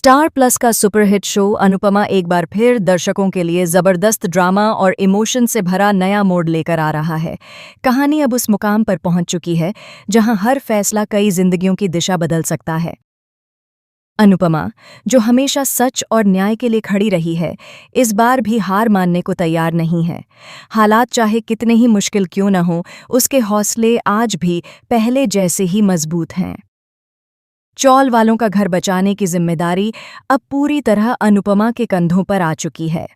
Star plus का superhit show Anupama एक बार फिर दर्शकों के लिए जबरदस्त ड्रामा और इमोशन से भरा नया मोड़ लेकर आ रहा है। कहानी अब उस मुकाम पर पहुंच चुकी है जहां हर फैसला कई जिंदगियों की दिशा बदल सकता है। अनुपमा, जो हमेशा सच और न्याय के लिए खड़ी रही है, इस बार भी हार मानने को तैयार नहीं है। हालात चाहे कितने ही मुश्किल क्यों न हो, उसके हौसले आज भी पहले जैसे ही मजबूत हैं। चौल वालों का घर बचाने की जिम्मेदारी अब पूरी तरह अनुपमा के कंधों पर आ चुकी है।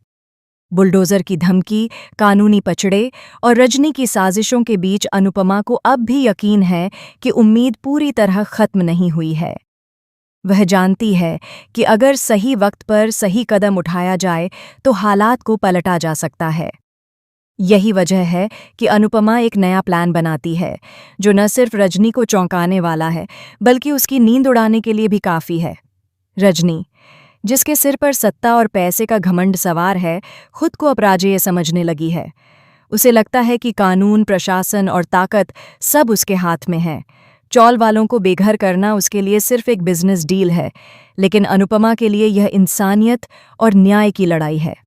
बुलडोजर की धमकी, कानूनी पचड़े और रजनी की साजिशों के बीच अनुपमा को अब भी यकीन है कि उम्मीद पूरी तरह खत्म नहीं हुई है। वह जानती है कि अगर सही वक्त पर सही कदम उठाया जाए तो हालात को पलटा जा सकता है। यही वजह है कि अनुपमा एक नया प्लान बनाती है, जो न सिर्फ रजनी को चौंकाने वाला है, बल्कि उसकी नींद उड़ाने के लिए भी काफ़ी है। रजनी, जिसके सिर पर सत्ता और पैसे का घमंड सवार है, खुद को अपराजेय समझने लगी है। उसे लगता है कि कानून, प्रशासन और ताकत सब उसके हाथ में है। चौल वालों को बेघर करना उसके लिए सिर्फ एक बिजनेस डील है, लेकिन अनुपमा के लिए यह इंसानियत और न्याय की लड़ाई है।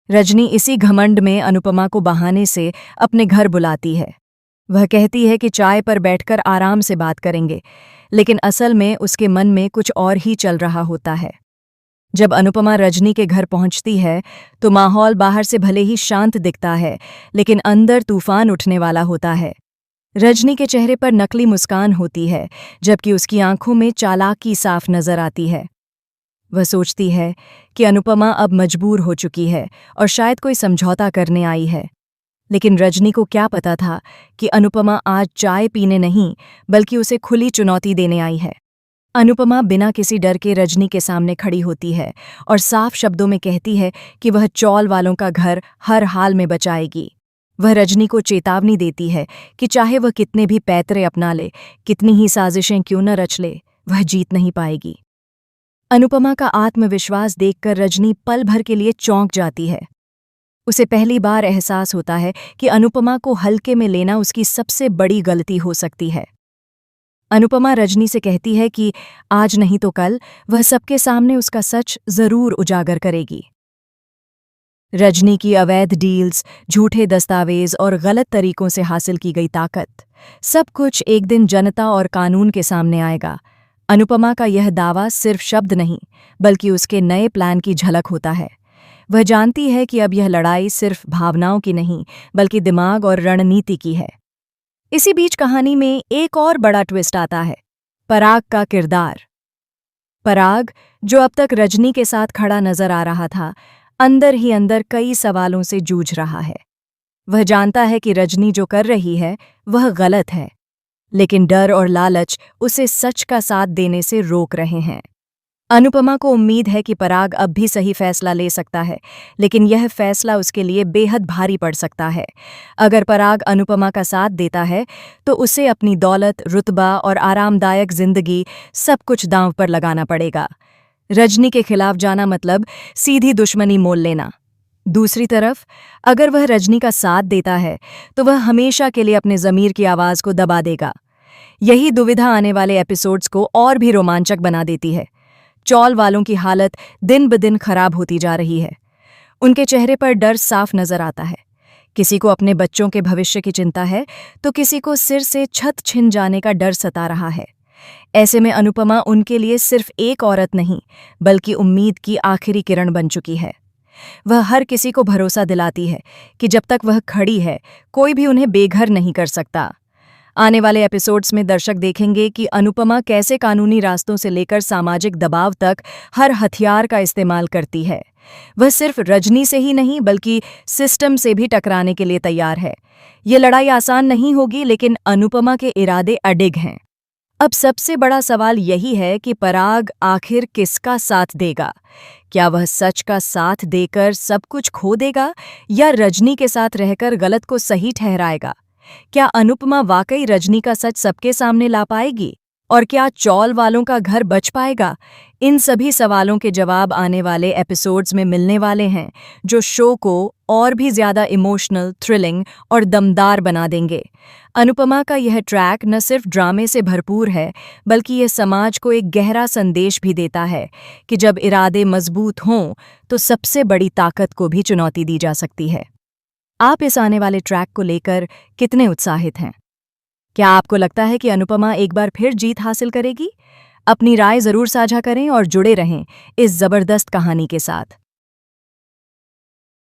रजनी इसी घमंड में अनुपमा को बहाने से अपने घर बुलाती है। वह कहती है कि चाय पर बैठकर आराम से बात करेंगे, लेकिन असल में उसके मन में कुछ और ही चल रहा होता है। जब अनुपमा रजनी के घर पहुंचती है तो माहौल बाहर से भले ही शांत दिखता है, लेकिन अंदर तूफान उठने वाला होता है। रजनी के चेहरे पर नकली मुस्कान होती है, जबकि उसकी आंखों में चालाकी साफ नजर आती है। वह सोचती है कि अनुपमा अब मजबूर हो चुकी है और शायद कोई समझौता करने आई है। लेकिन रजनी को क्या पता था कि अनुपमा आज चाय पीने नहीं, बल्कि उसे खुली चुनौती देने आई है। अनुपमा बिना किसी डर के रजनी के सामने खड़ी होती है और साफ शब्दों में कहती है कि वह चौल वालों का घर हर हाल में बचाएगी। वह रजनी को चेतावनी देती है कि चाहे वह कितने भी पैतरे अपना ले, कितनी ही साजिशें क्यों न रच ले, वह जीत नहीं पाएगी। अनुपमा का आत्मविश्वास देखकर रजनी पल भर के लिए चौंक जाती है। उसे पहली बार एहसास होता है कि अनुपमा को हल्के में लेना उसकी सबसे बड़ी गलती हो सकती है। अनुपमा रजनी से कहती है कि आज नहीं तो कल वह सबके सामने उसका सच जरूर उजागर करेगी। रजनी की अवैध डील्स, झूठे दस्तावेज और गलत तरीकों से हासिल की गई ताकत, सब कुछ एक दिन जनता और कानून के सामने आएगा। अनुपमा का यह दावा सिर्फ शब्द नहीं, बल्कि उसके नए प्लान की झलक होता है। वह जानती है कि अब यह लड़ाई सिर्फ भावनाओं की नहीं, बल्कि दिमाग और रणनीति की है। इसी बीच कहानी में एक और बड़ा ट्विस्ट आता है, पराग का किरदार। पराग, जो अब तक रजनी के साथ खड़ा नजर आ रहा था, अंदर ही अंदर कई सवालों से जूझ रहा है। वह जानता है कि रजनी जो कर रही है वह गलत है, लेकिन डर और लालच उसे सच का साथ देने से रोक रहे हैं। अनुपमा को उम्मीद है कि पराग अब भी सही फैसला ले सकता है, लेकिन यह फैसला उसके लिए बेहद भारी पड़ सकता है। अगर पराग अनुपमा का साथ देता है तो उसे अपनी दौलत, रुतबा और आरामदायक जिंदगी सब कुछ दांव पर लगाना पड़ेगा। रजनी के खिलाफ जाना मतलब सीधी दुश्मनी मोल लेना। दूसरी तरफ, अगर वह रजनी का साथ देता है तो वह हमेशा के लिए अपने ज़मीर की आवाज़ को दबा देगा। यही दुविधा आने वाले एपिसोड्स को और भी रोमांचक बना देती है। चौल वालों की हालत दिन ब दिन खराब होती जा रही है। उनके चेहरे पर डर साफ नजर आता है। किसी को अपने बच्चों के भविष्य की चिंता है, तो किसी को सिर से छत छिन जाने का डर सता रहा है। ऐसे में अनुपमा उनके लिए सिर्फ एक औरत नहीं, बल्कि उम्मीद की आखिरी किरण बन चुकी है। वह हर किसी को भरोसा दिलाती है कि जब तक वह खड़ी है, कोई भी उन्हें बेघर नहीं कर सकता। आने वाले एपिसोड्स में दर्शक देखेंगे कि अनुपमा कैसे कानूनी रास्तों से लेकर सामाजिक दबाव तक हर हथियार का इस्तेमाल करती है। वह सिर्फ रजनी से ही नहीं, बल्कि सिस्टम से भी टकराने के लिए तैयार है। ये लड़ाई आसान नहीं होगी, लेकिन अनुपमा के इरादे अडिग हैं। अब सबसे बड़ा सवाल यही है कि पराग आखिर किसका साथ देगा। क्या वह सच का साथ देकर सब कुछ खो देगा, या रजनी के साथ रहकर गलत को सही ठहराएगा? क्या अनुपमा वाकई रजनी का सच सबके सामने ला पाएगी? और क्या चौल वालों का घर बच पाएगा? इन सभी सवालों के जवाब आने वाले एपिसोड्स में मिलने वाले हैं, जो शो को और भी ज़्यादा इमोशनल, थ्रिलिंग और दमदार बना देंगे। अनुपमा का यह ट्रैक न सिर्फ ड्रामे से भरपूर है, बल्कि ये समाज को एक गहरा संदेश भी देता है कि जब इरादे मजबूत हों, तो सबसे बड़ी ताकत को भी चुनौती दी जा सकती है। आप इस आने वाले ट्रैक को लेकर कितने उत्साहित हैं? क्या आपको लगता है कि अनुपमा एक बार फिर जीत हासिल करेगी? अपनी राय ज़रूर साझा करें और जुड़े रहें इस ज़बरदस्त कहानी के साथ।